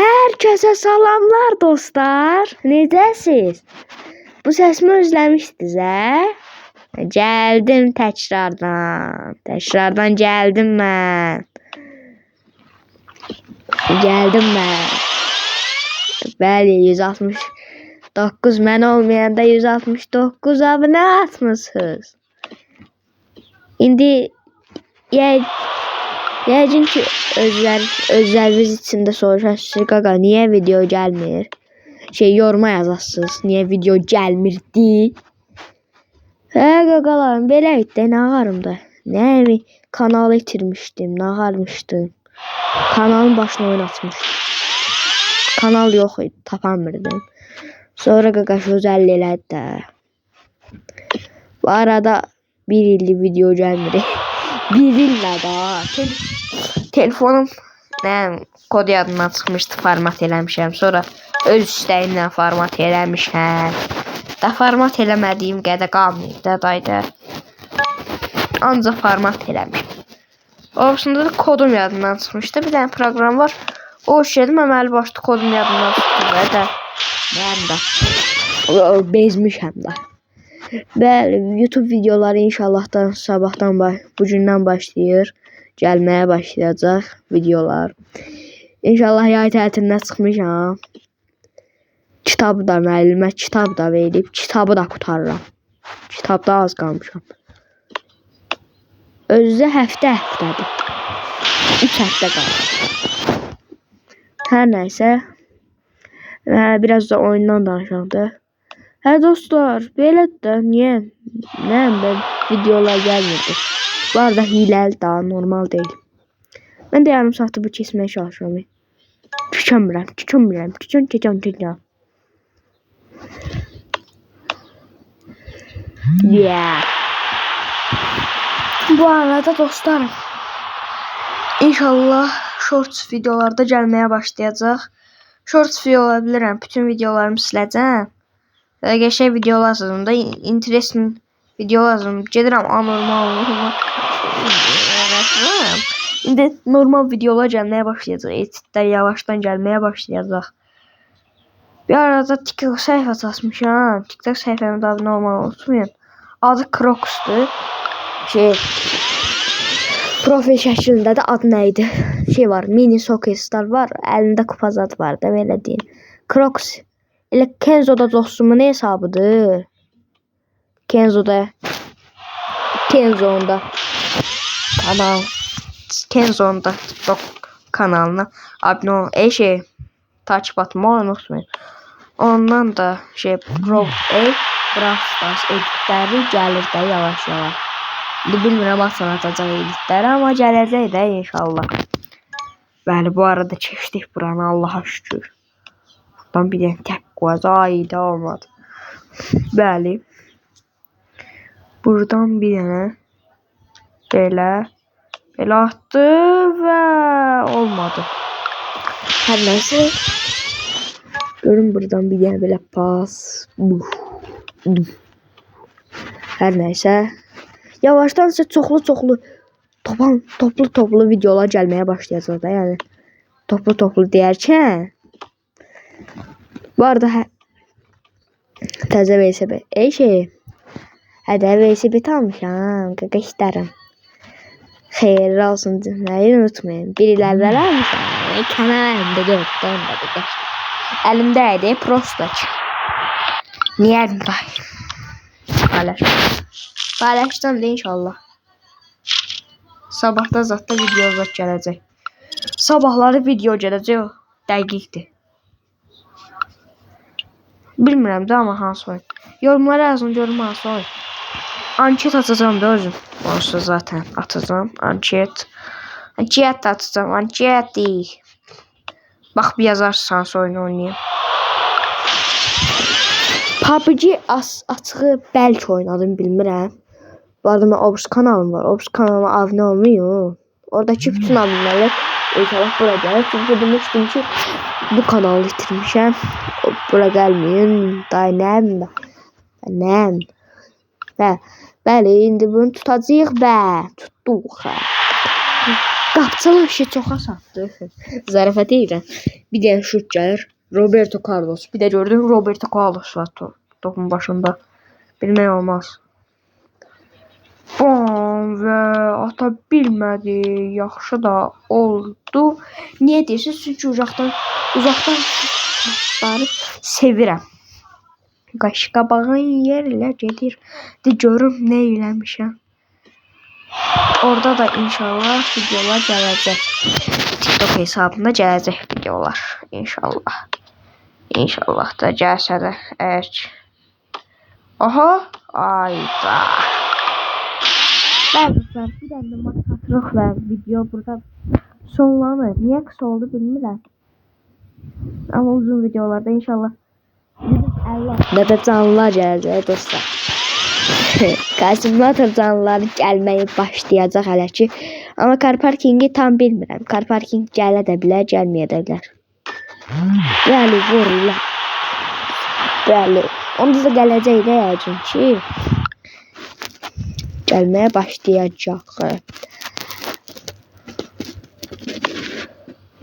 Herkese salamlar dostlar. Necəsiz? Bu səsimi özləmişdiniz, hə? Gəldim təkrardan. Təkrardan gəldim mən. Bəli, 169 mən olmayanda 169 abunə atmışsınız. İndi yəqin ki özləriniz içində soruşarsınız, qaqa niyə video gəlmir? Yoruma yazasınız, niyə video gəlmirdi? Hə qaqalarım, belə idi, nə ağarımda. Nəmi kanalı itirmişdim, nə ağarmışdım. Kanalın başına oynatmışdım. Kanal yox idi, tapamırdım. Sonra qaqa özəl elədi də. Bu arada bir illik video gəlmir. Bir illə da. Telefonum kod yadından çıxmışdı, format eləmişəm. Sonra öz istəyimlə format eləmişəm. Da format eləmədiyim qədər qalmayıb da dayda. Ancaq format eləmişəm. Orasında da kodum yadından çıxmışdı. Bir dənə proqram var. O işlədim, əməli başda kodum yadından çıxdı da. Mən də bezmişəm də. Bəli, YouTube videoları inşallahdan sabahdan bugündən başlayır. Gəlməyə başlayacaq videolar. İnşallah yay tətilinə çıxmışam. Kitabı da müəllimə kitab da verib, kitabı da qurtarıram. Kitabda az qalmışam. Özü həftədir. 3 həftə qalır. Hər nəysə. Biraz da oyundan danışaq da. Hə dostlar, belə də niyə? Videolar gəlmirdi. Bu arada hiləli daha normal deyil. Mən də yarım saatı bu kesməyə çalışıram. Küçünmürəm. Yeah. Bu arada dostlarım, İnşallah shorts videolarda gəlməyə başlayacaq. Shorts video ola bilirəm, bütün videolarımı siləcəm. Qəşəng video lazımdır da, interesting video lazımdır. Gedirəm anormal. İndi normal videolar gəlməyə başlayacaq. Editlər yavaşdan gəlməyə başlayacaq. Bir arada TikTok səhifəsi açmışam. TikTok səhifəmə də abunə olmağı unutmayın. Adı Crocs'dur. Profil şəklində də adı nə idi? Var, mini soccer star var. Əlində kupa zad var da, belə deyim. Crocs. Elə Kenzo'da dostumun hesabıdır. Kenzo'da kanal. Kenzo'da TikTok kanalına abunə ol. Takip atmayı unutmayın. Ondan da Brawl Stars editləri gəlir də yavaş-yavaş. Bilmirəm atacaq editləri, amma gələcək də inşallah. Bəli, bu arada keçdik buranı, Allaha şükür. Buradan bir dənə tək qoyacaq, olmadı. Bəli. Buradan bir dənə belə atdı və olmadı. Hər nəysə. Görün buradan bir dənə belə pas. Hər nəysə. Yavaşdansa çoxlu toplu videolar gəlməyə başlayacaq da, yəni. Toplu deyərkən. Bu arada təzə VSB. Hədə VSB almışam. Qaqa işlərim. Xeyirli olsun deməyi unutmayın. Bir il əvvəl almışam. Kanal əlimdə gördüm. Əlimdə idi, prosto ki. Niyə əlimdə? Paylaşdım da inşallah. Sabahda zaten video gələcək. Sabahları video gələcək, dəqiqdir. Bilmirəm də, amma hansı oyun. Yorumlara yazın, görüm hansı oyun. Anket atacağım da özüm. Olsa zaten atacağım. Anket atacağım. Anket değil. Bax bir yazarsın hansı oyunu oynayayım. PUBG açığı bəlkə oynadım, bilmirəm. Bu arada mən Obs kanalım var. Obs kanalıma abunə olmayın. Oradakı bütün abunələr inşallah bura gəlir. Çünki demişdim ki bu kanalı itirmişəm. Bura gəlməyin. Nəm. Bəli, indi bunu tutacağıq. Tutduq. qapçılı işi çoxa satdı. Zarafat edirəm. Bir dənə şut gəlir. Roberto Carlos. Bir də gördüm Roberto Carlos var topun başında. Bilmək olmaz. Bom və ata bilmədi. Yaxşı da oldu. Niyə deyirsiniz? Çünki uzaqdan şutları sevirəm. Qaşqabağın yerlə gedir. De görüm nə eləmişəm. Orada da inşallah videolar gələcək. TikTok hesabında gələcək videolar. İnşallah. İnşallah da gəlsə də əgər. Aha. Ayda. Bəli, bir dənə matematik və video burada sonlanır. Niyə qısa oldu bilmirəm. Amma uzun videolarda inşallah da canlılar gələcək dostlar. Simulator canlıları gəlməyə başlayacaq hələ ki. Amma car parkingi tam bilmirəm. Car parking gələ də bilər, gəlməyə də bilər. Bəli, vururlar. Bəli. Onda da gələcək də yəqin ki. Gəlməyə başlayacaq.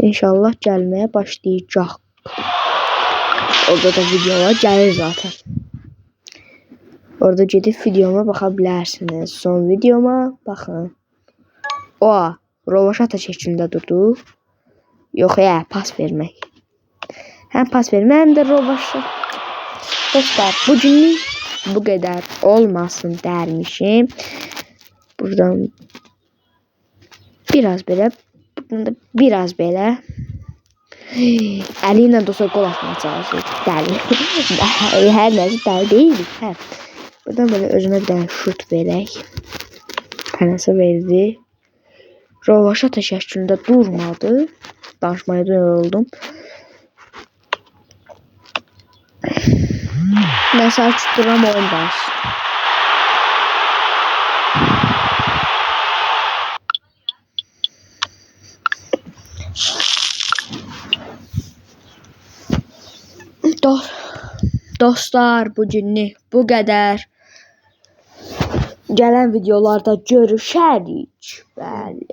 İnşallah gəlməyə başlayacaq. Orada da videolar gəlir zaten. Orada gedib videoma baxa bilərsiniz. Son videoma baxın. O, rovaşata şəklində durdu. Yox, pas vermək. Həm pas vermək, həm də rovaşat. Dostlar, bugünlük bu qədər olmasın dərmişim. Buradan biraz belə, buradan da biraz belə. Əli ilə dosa qol atmaya çalışır. Dəli. Hər nəsə dəli deyil. Buradan böyle özüne bir tane şut verək. Penası verdi. Rovaşata şəklində durmadı. Danışmaya da yoruldum. Mesela tutturam oyun baş. Dostlar, bugünlük bu qədər. Gələn videolarda görüşərik. Bəli.